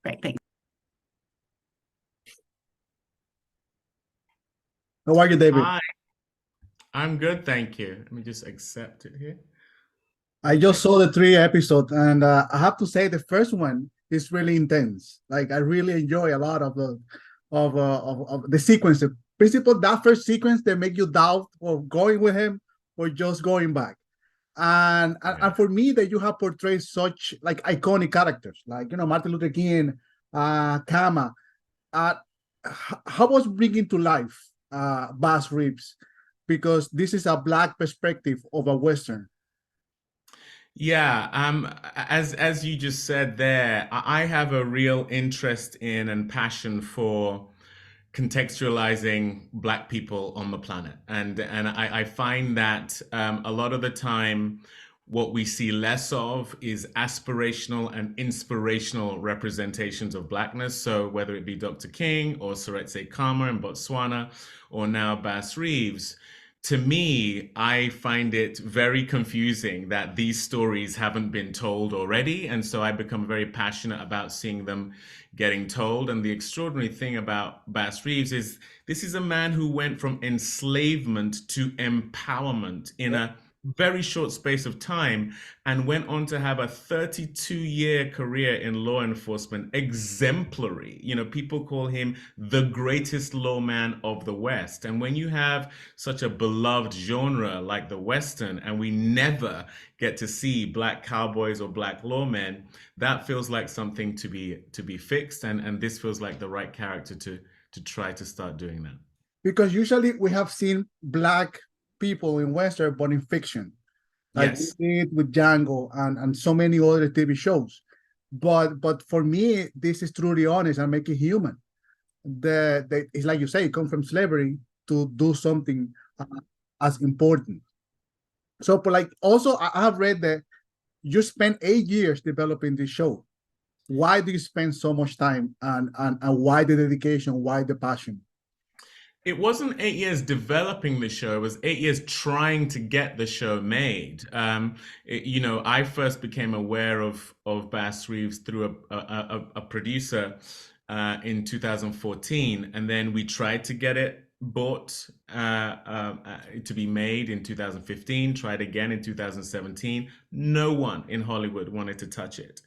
Great, thanks. How are you, David? Hi, I'm good, thank you. Let me just accept it here. I just saw the 3 episodes, and I have to say the first one is really intense. Like I really enjoy a lot of the sequence. The principle that first sequence they make you doubt of going with him or just going back. And Yeah. for me, that you have portrayed such like iconic characters, like Martin Luther King, Kama. Uh, how was bringing to life Bass Reeves? Because this is a black perspective of a Western. Yeah, as you just said there, I have a real interest in and passion for contextualizing Black people on the planet, and I find that a lot of the time, what we see less of is aspirational and inspirational representations of Blackness. So whether it be Dr. King or Seretse Khama in Botswana, or now Bass Reeves. To me, I find it very confusing that these stories haven't been told already. And so I become very passionate about seeing them getting told. And the extraordinary thing about Bass Reeves is this is a man who went from enslavement to empowerment in a very short space of time and went on to have a 32-year career in law enforcement, exemplary. People call him the greatest lawman of the West. And when you have such a beloved genre like the Western, and we never get to see Black cowboys or Black lawmen, that feels like something to be fixed. And this feels like the right character to try to start doing that. Because usually we have seen black people in Western, but in fiction, like Yes. we did with Django and so many other TV shows. But for me, this is truly honest and make it human. It's like you say, it comes from slavery to do something as important. So, but like also, I have read that you spent 8 years developing this show. Why do you spend so much time, and why the dedication? Why the passion? It wasn't 8 years developing the show. It was 8 years trying to get the show made. I first became aware of Bass Reeves through a producer in 2014, and then we tried to get it bought to be made in 2015. Tried again in 2017. No one in Hollywood wanted to touch it.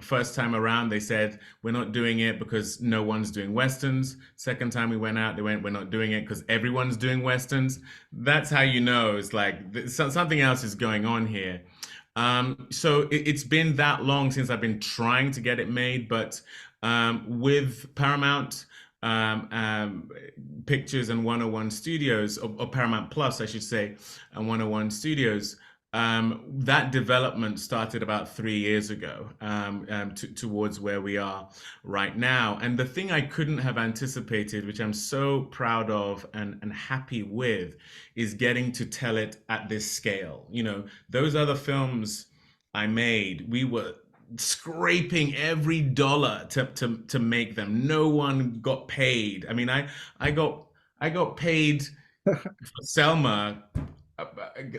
First time around, they said, we're not doing it because no one's doing Westerns. Second time we went out, they went, we're not doing it because everyone's doing Westerns. That's how you know it's like something else is going on here. So it's been that long since I've been trying to get it made, but with Paramount Pictures and 101 Studios, or Paramount Plus, I should say, and 101 Studios, that development started about 3 years ago, towards where we are right now. And the thing I couldn't have anticipated, which I'm so proud of and happy with, is getting to tell it at this scale. Those other films I made, we were scraping every dollar to make them. No one got paid. I mean, I got paid for Selma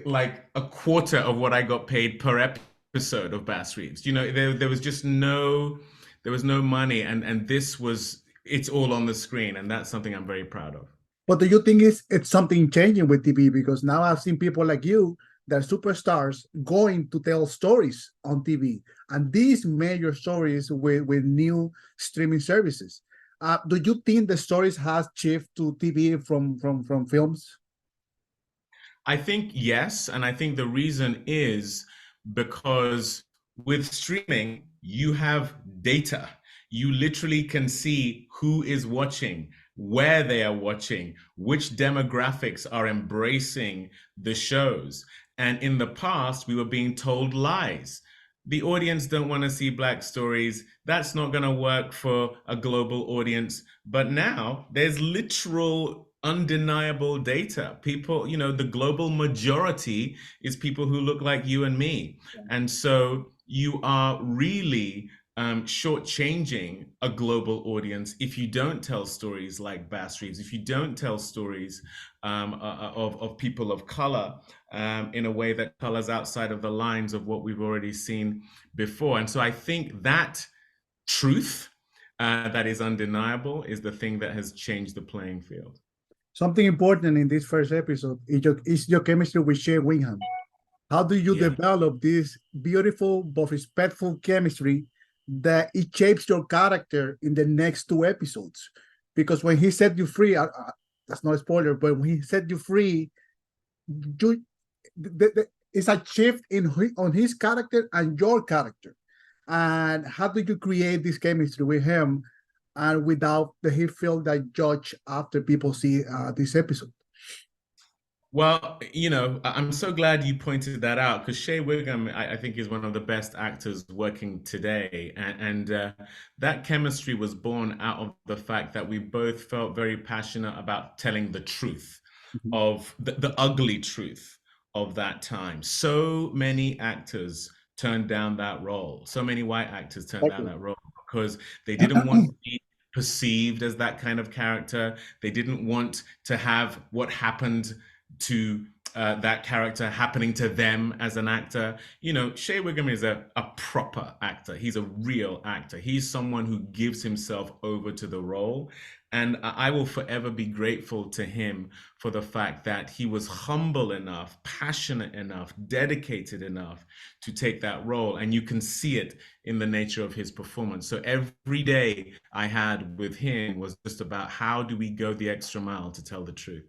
like a quarter of what I got paid per episode of Bass Reeves. There was just there was no money, and it's all on the screen, and that's something I'm very proud of. But do you think it's something changing with TV? Because now I've seen people like you that are superstars going to tell stories on TV, and these major stories with new streaming services. Do you think the stories has shifted to TV from films? I think yes, and I think the reason is because with streaming, you have data. You literally can see who is watching, where they are watching, which demographics are embracing the shows. And in the past, we were being told lies. The audience don't want to see Black stories. That's not going to work for a global audience. But now there's literal undeniable data. People, the global majority is people who look like you and me. And so you are really shortchanging a global audience if you don't tell stories like Bass Reeves, if you don't tell stories of people of color in a way that colors outside of the lines of what we've already seen before. And so I think that truth that is undeniable is the thing that has changed the playing field. Something important in this first episode is your chemistry with Shea Whigham. How do you Yeah. develop this beautiful but respectful chemistry that it shapes your character in the next two episodes? Because when he set you free, that's not a spoiler, but when he set you free, you, it's a shift on his character and your character. And how do you create this chemistry with him and without the he feel that judge after people see this episode? Well, I'm so glad you pointed that out because Shea Whigham, I think, is one of the best actors working today. And that chemistry was born out of the fact that we both felt very passionate about telling the truth Mhm. of the ugly truth of that time. So many actors turned down that role. So many white actors turned down Exactly. that role because they didn't want to be perceived as that kind of character. They didn't want to have what happened to that character happening to them as an actor. Shea Whigham is a proper actor. He's a real actor. He's someone who gives himself over to the role. And I will forever be grateful to him for the fact that he was humble enough, passionate enough, dedicated enough to take that role. And you can see it in the nature of his performance. So every day I had with him was just about how do we go the extra mile to tell the truth.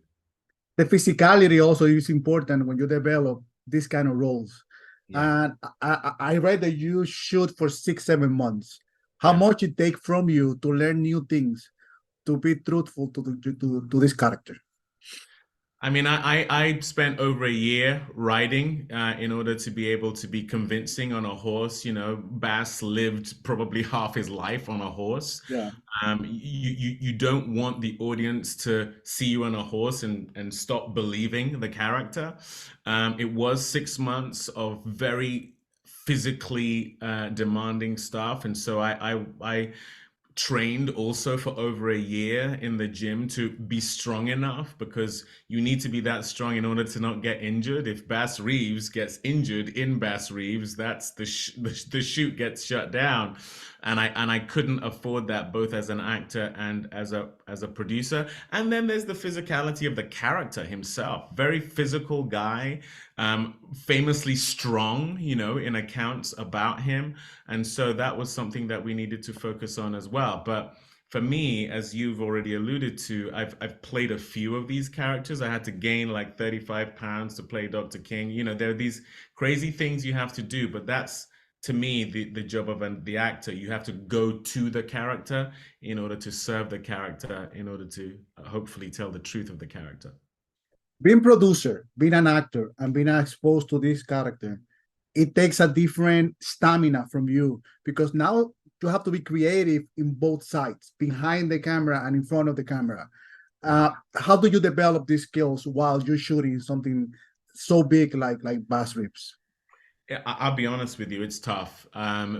The physicality also is important when you develop these kind of roles. Yeah, And I read that you shoot for 6, 7 months. How yeah. much it take from you to learn new things, to be truthful to this character? I mean, I spent over a year riding in order to be able to be convincing on a horse. Bass lived probably half his life on a horse. Yeah. You don't want the audience to see you on a horse and stop believing the character. It was 6 months of very physically demanding stuff, and so I trained also for over a year in the gym to be strong enough because you need to be that strong in order to not get injured. If Bass Reeves gets injured in Bass Reeves, that's the shoot gets shut down. And I couldn't afford that both as an actor and as a producer. And then there's the physicality of the character himself. Very physical guy, famously strong, in accounts about him. And so that was something that we needed to focus on as well. But for me, as you've already alluded to, I've played a few of these characters. I had to gain like 35 pounds to play Dr. King. There are these crazy things you have to do, but that's to me the job of the actor. You have to go to the character in order to serve the character, in order to hopefully tell the truth of the character. Being producer, being an actor, and being exposed to this character, it takes a different stamina from you because now you have to be creative in both sides, behind the camera and in front of the camera. Yeah. How do you develop these skills while you're shooting something so big like Bass Reeves? Yeah, I'll be honest with you, it's tough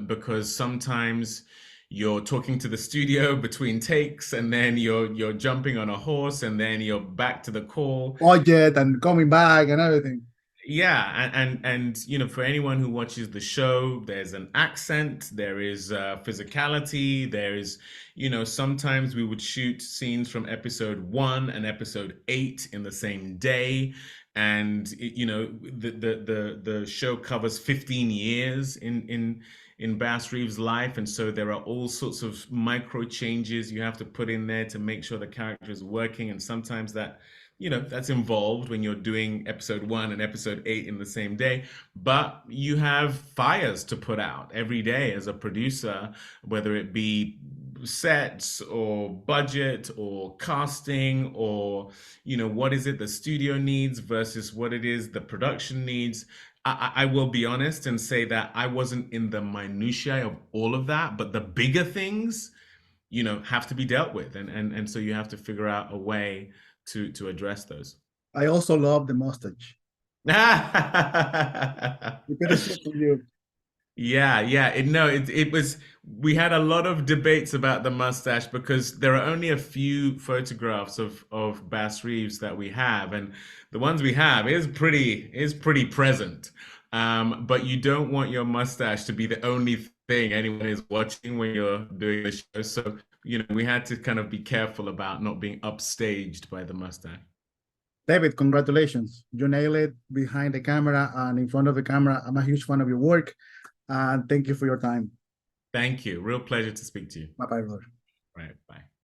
because sometimes you're talking to the studio between takes, and then you're jumping on a horse, and then you're back to the call. Budget and coming back and everything. Yeah, and for anyone who watches the show, there's an accent, there is physicality, there is, sometimes we would shoot scenes from episode 1 and episode 8 in the same day, and the show covers 15 years in Bass Reeves' life, and so there are all sorts of micro changes you have to put in there to make sure the character is working, and sometimes that's involved when you're doing episode 1 and episode 8 in the same day. But you have fires to put out every day as a producer, whether it be sets or budget or casting or what is it the studio needs versus what it is the production needs. I will be honest and say that I wasn't in the minutiae of all of that, but the bigger things have to be dealt with, and so you have to figure out a way to address those. I also love the mustache. You could have seen from you. Yeah, yeah. It was, we had a lot of debates about the mustache because there are only a few photographs of Bass Reeves that we have, and the ones we have is pretty present. But you don't want your mustache to be the only thing anyone is watching when you're doing the show. So, we had to kind of be careful about not being upstaged by the mustache. David, congratulations. You nailed it behind the camera and in front of the camera. I'm a huge fan of your work, and thank you for your time. Thank you. Real pleasure to speak to you. Bye-bye, brother. Right. Bye.